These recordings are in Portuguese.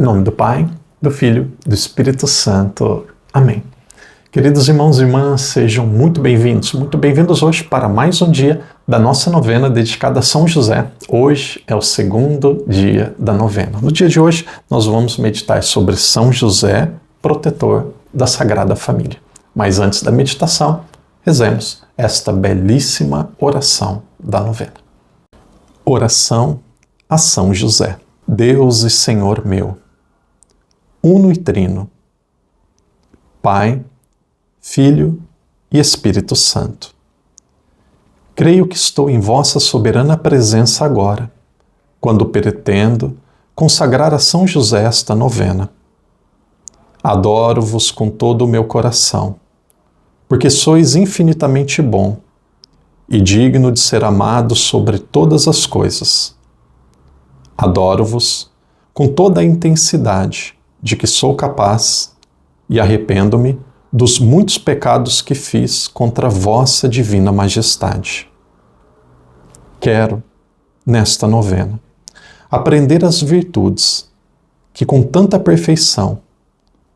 Em nome do Pai, do Filho e do Espírito Santo. Amém. Queridos irmãos e irmãs, sejam muito bem-vindos hoje para mais um dia da nossa novena dedicada a São José. Hoje é o segundo dia da novena. No dia de hoje, nós vamos meditar sobre São José, protetor da Sagrada Família. Mas antes da meditação, rezemos esta belíssima oração da novena. Oração a São José. Deus e Senhor meu, uno e trino, Pai, Filho e Espírito Santo. Creio que estou em vossa soberana presença agora, quando pretendo consagrar a São José esta novena. Adoro-vos com todo o meu coração, porque sois infinitamente bom e digno de ser amado sobre todas as coisas. Adoro-vos com toda a intensidade de que sou capaz e arrependo-me dos muitos pecados que fiz contra vossa divina majestade. Quero, nesta novena, aprender as virtudes que com tanta perfeição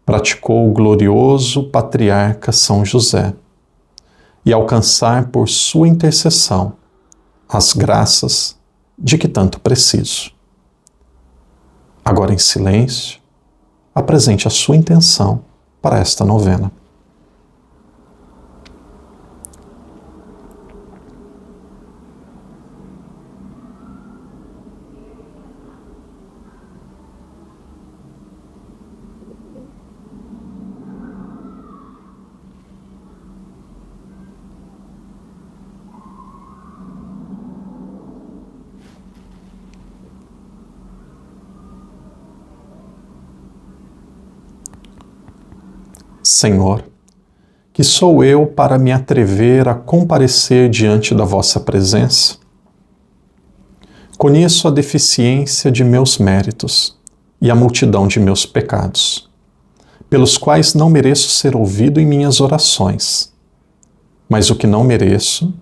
praticou o glorioso patriarca São José e alcançar por sua intercessão as graças de que tanto preciso. Agora em silêncio, apresente a sua intenção para esta novena. Senhor, que sou eu para me atrever a comparecer diante da vossa presença? Conheço a deficiência de meus méritos e a multidão de meus pecados, pelos quais não mereço ser ouvido em minhas orações. Mas o que não mereço,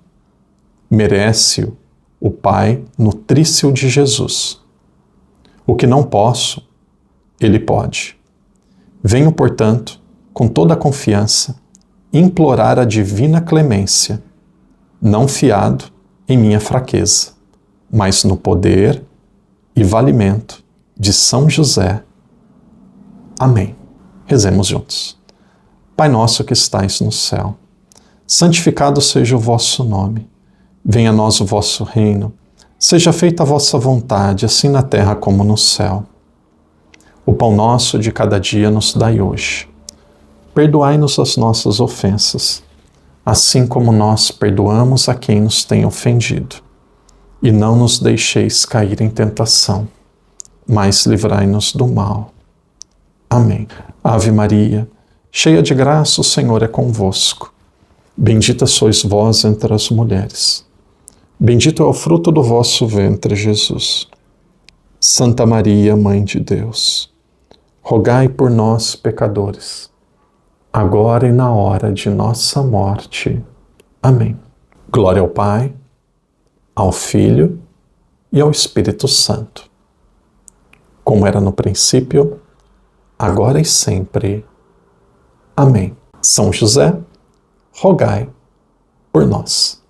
merece-o o Pai nutrício de Jesus. O que não posso, Ele pode. Venho, portanto, com toda a confiança, implorar a divina clemência, não fiado em minha fraqueza, mas no poder e valimento de São José. Amém. Rezemos juntos. Pai nosso que estais no céu, santificado seja o vosso nome. Venha a nós o vosso reino. Seja feita a vossa vontade, assim na terra como no céu. O pão nosso de cada dia nos dai hoje. Perdoai-nos as nossas ofensas, assim como nós perdoamos a quem nos tem ofendido. E não nos deixeis cair em tentação, mas livrai-nos do mal. Amém. Ave Maria, cheia de graça, o Senhor é convosco. Bendita sois vós entre as mulheres. Bendito é o fruto do vosso ventre, Jesus. Santa Maria, Mãe de Deus, rogai por nós, pecadores, agora e na hora de nossa morte. Amém. Glória ao Pai, ao Filho e ao Espírito Santo, como era no princípio, agora e sempre. Amém. São José, rogai por nós.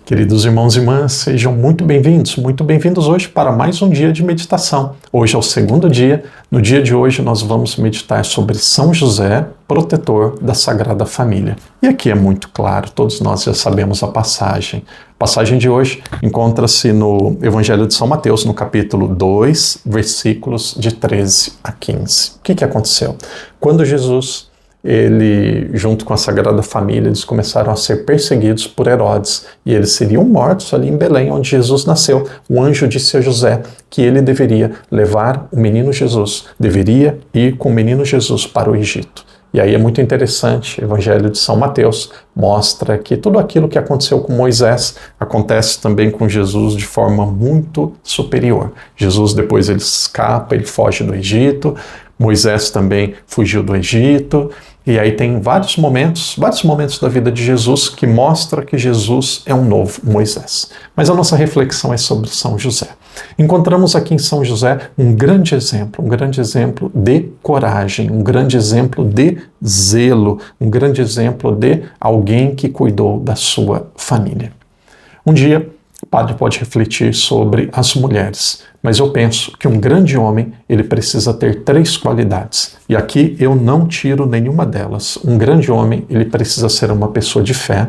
Queridos irmãos e irmãs, sejam muito bem-vindos hoje para mais um dia de meditação. Hoje é o segundo dia. No dia de hoje nós vamos meditar sobre São José, protetor da Sagrada Família. E aqui é muito claro, todos nós já sabemos a passagem. A passagem de hoje encontra-se no Evangelho de São Mateus, no capítulo 2, versículos de 13 a 15. O que aconteceu? Quando Jesus, junto com a Sagrada Família, eles começaram a ser perseguidos por Herodes e eles seriam mortos ali em Belém, onde Jesus nasceu. O anjo disse a José que ele deveria levar o menino Jesus, deveria ir com o menino Jesus para o Egito. E aí é muito interessante, o Evangelho de São Mateus mostra que tudo aquilo que aconteceu com Moisés acontece também com Jesus de forma muito superior. Jesus depois ele escapa, ele foge do Egito, Moisés também fugiu do Egito, E aí tem vários momentos da vida de Jesus que mostra que Jesus é um novo Moisés. Mas a nossa reflexão é sobre São José. Encontramos aqui em São José um grande exemplo de coragem, um grande exemplo de zelo, um grande exemplo de alguém que cuidou da sua família. Um dia, o padre pode refletir sobre as mulheres, mas eu penso que um grande homem, ele precisa ter 3 qualidades. E aqui eu não tiro nenhuma delas. Um grande homem, ele precisa ser uma pessoa de fé,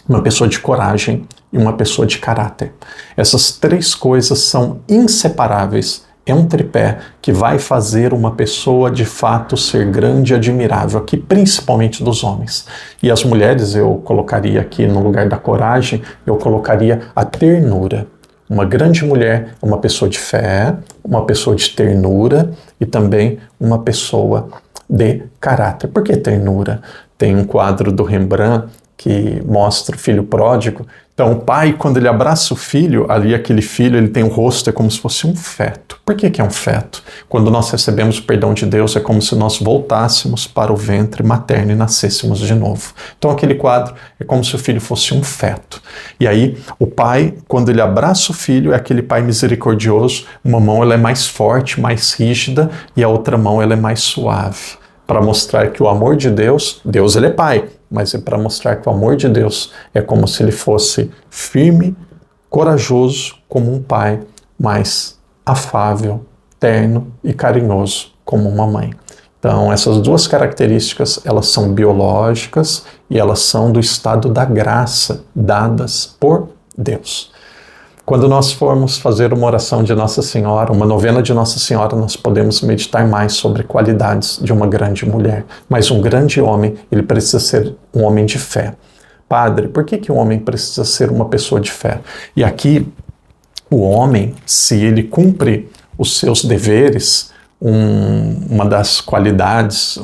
uma pessoa de coragem e uma pessoa de caráter. Essas 3 coisas são inseparáveis. É um tripé que vai fazer uma pessoa de fato ser grande e admirável, aqui principalmente dos homens. E as mulheres eu colocaria aqui no lugar da coragem, eu colocaria a ternura. Uma grande mulher é uma pessoa de fé, uma pessoa de ternura e também uma pessoa de caráter. Por que ternura? Tem um quadro do Rembrandt que mostra o filho pródigo. Então o pai, quando ele abraça o filho, ali aquele filho, ele tem o rosto, é como se fosse um feto. Por que é um feto? Quando nós recebemos o perdão de Deus, é como se nós voltássemos para o ventre materno e nascêssemos de novo. Então aquele quadro é como se o filho fosse um feto. E aí o pai, quando ele abraça o filho, é aquele pai misericordioso, uma mão ela é mais forte, mais rígida, e a outra mão ela é mais suave. Para mostrar que o amor de Deus, Deus ele é pai, mas é para mostrar que o amor de Deus é como se ele fosse firme, corajoso como um pai, mas afável, terno e carinhoso como uma mãe. Então essas 2 características, elas são biológicas e elas são do estado da graça dadas por Deus. Quando nós formos fazer uma oração de Nossa Senhora, uma novena de Nossa Senhora, nós podemos meditar mais sobre qualidades de uma grande mulher. Mas um grande homem, ele precisa ser um homem de fé. Padre, por que um homem precisa ser uma pessoa de fé? E aqui, o homem, se ele cumpre os seus deveres, uma das qualidades,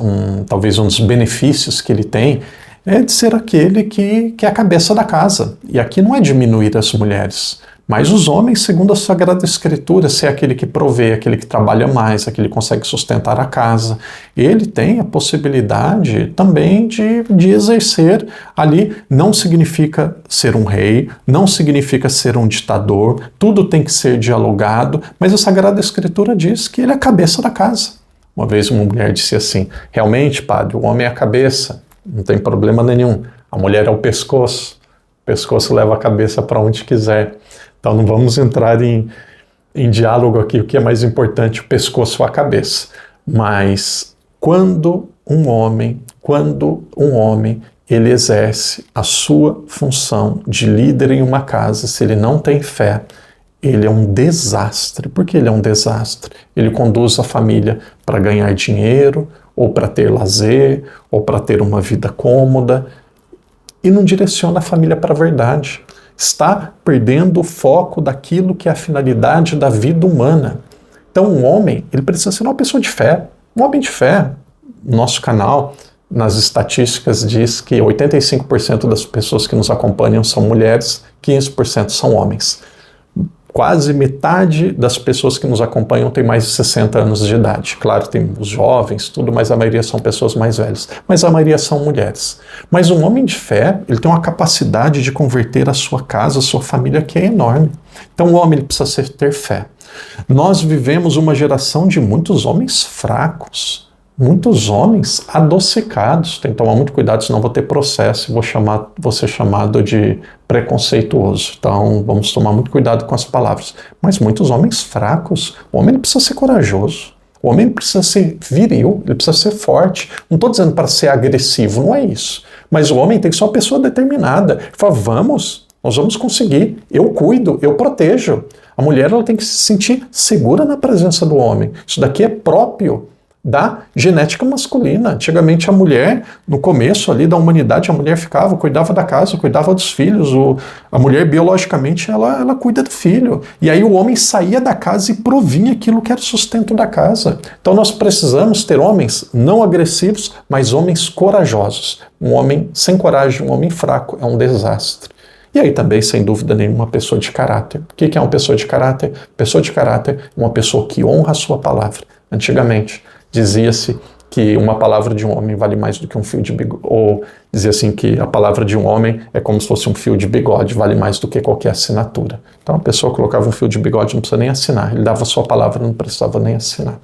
talvez um dos benefícios que ele tem, é de ser aquele que é a cabeça da casa. E aqui não é diminuir as mulheres, mas os homens, segundo a Sagrada Escritura, ser aquele que provê, aquele que trabalha mais, aquele que consegue sustentar a casa. Ele tem a possibilidade também de exercer ali. Não significa ser um rei, não significa ser um ditador, tudo tem que ser dialogado, mas a Sagrada Escritura diz que ele é a cabeça da casa. Uma vez uma mulher disse assim: realmente, padre, o homem é a cabeça, não tem problema nenhum. A mulher é o pescoço leva a cabeça para onde quiser. Então não vamos entrar em diálogo aqui, o que é mais importante, o pescoço ou a cabeça. Mas quando um homem ele exerce a sua função de líder em uma casa, se ele não tem fé, ele é um desastre. Por que ele é um desastre? Ele conduz a família para ganhar dinheiro, ou para ter lazer, ou para ter uma vida cômoda, e não direciona a família para a verdade. Está perdendo o foco daquilo que é a finalidade da vida humana. Então um homem, ele precisa ser uma pessoa de fé, um homem de fé. Nosso canal, nas estatísticas, diz que 85% das pessoas que nos acompanham são mulheres, 15% são homens. Quase metade das pessoas que nos acompanham tem mais de 60 anos de idade. Claro, tem os jovens, tudo, mas a maioria são pessoas mais velhas. Mas a maioria são mulheres. Mas um homem de fé, ele tem uma capacidade de converter a sua casa, a sua família, que é enorme. Então o homem ele precisa ter fé. Nós vivemos uma geração de muitos homens fracos, muitos homens adocicados. Tem que tomar muito cuidado, senão vou ter processo e vou ser chamado de preconceituoso. Então vamos tomar muito cuidado com as palavras. Mas muitos homens fracos. O homem ele precisa ser corajoso. O homem precisa ser viril, ele precisa ser forte. Não estou dizendo para ser agressivo, não é isso. Mas o homem tem que ser uma pessoa determinada. Ele fala, nós vamos conseguir. Eu cuido, eu protejo. A mulher ela tem que se sentir segura na presença do homem. Isso daqui é próprio da genética masculina. Antigamente a mulher, no começo ali da humanidade, a mulher cuidava da casa, cuidava dos filhos. A mulher biologicamente ela cuida do filho. E aí o homem saía da casa e provinha aquilo que era o sustento da casa. Então nós precisamos ter homens não agressivos, mas homens corajosos. Um homem sem coragem, um homem fraco é um desastre. E aí também, sem dúvida nenhuma, uma pessoa de caráter. O que é uma pessoa de caráter? Pessoa de caráter é uma pessoa que honra a sua palavra. Antigamente, dizia-se que que uma palavra de um homem vale mais do que um fio de bigode, ou dizer assim que a palavra de um homem é como se fosse um fio de bigode, vale mais do que qualquer assinatura. Então a pessoa colocava um fio de bigode, não precisa nem assinar, ele dava a sua palavra, não precisava nem assinar.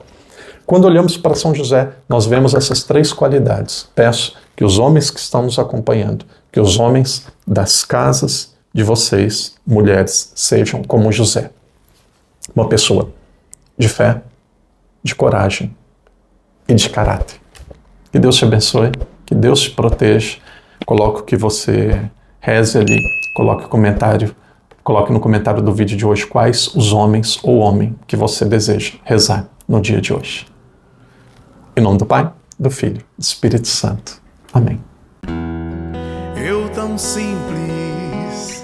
Quando olhamos para São José, nós vemos essas 3 qualidades. Peço que os homens que estão nos acompanhando, que os homens das casas de vocês, mulheres, sejam como José. Uma pessoa de fé, de coragem e de caráter. Que Deus te abençoe, que Deus te proteja. Coloque o que você reze ali, coloque no comentário do vídeo de hoje quais os homens ou homem que você deseja rezar no dia de hoje. Em nome do Pai, do Filho, do Espírito Santo. Amém. Eu tão simples,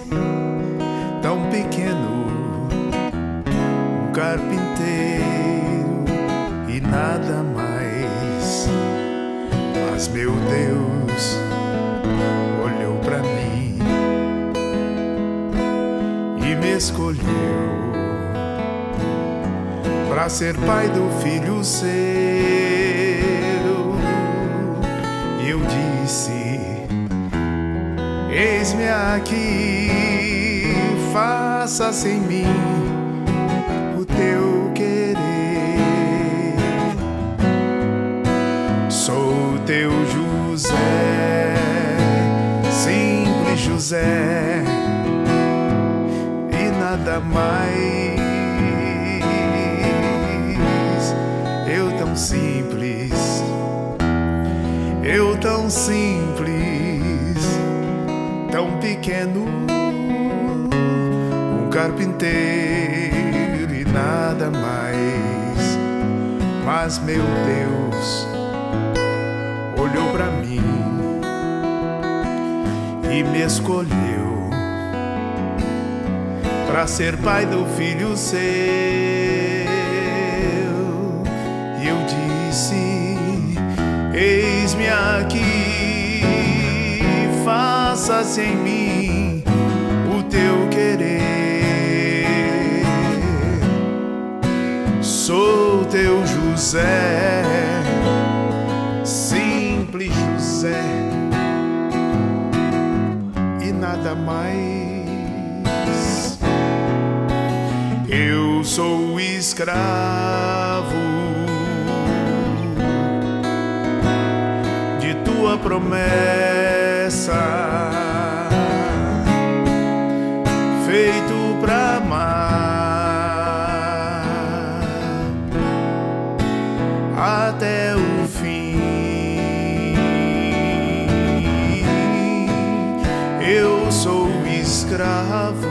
tão pequeno, um carpinteiro e nada mais. Mas meu Deus olhou pra mim e me escolheu pra ser pai do filho seu. E eu disse: eis-me aqui, faça-se em mim o teu querer. Sou teu José, simples José, e nada mais. Eu tão simples, eu tão simples, tão pequeno, um carpinteiro e nada mais. Mas meu Deus olhou pra mim e me escolheu pra ser pai do filho seu. E eu disse: eis-me aqui, faça-se em mim o teu querer. Sou teu José, simples José, e nada mais. Eu sou escravo de tua promessa, feito pra amar até o fim. Eu sou escravo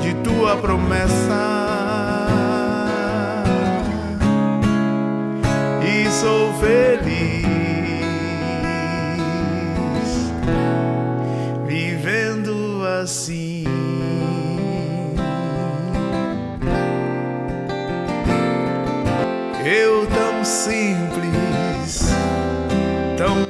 de tua promessa e sou feliz vivendo assim. Eu tão simples, tão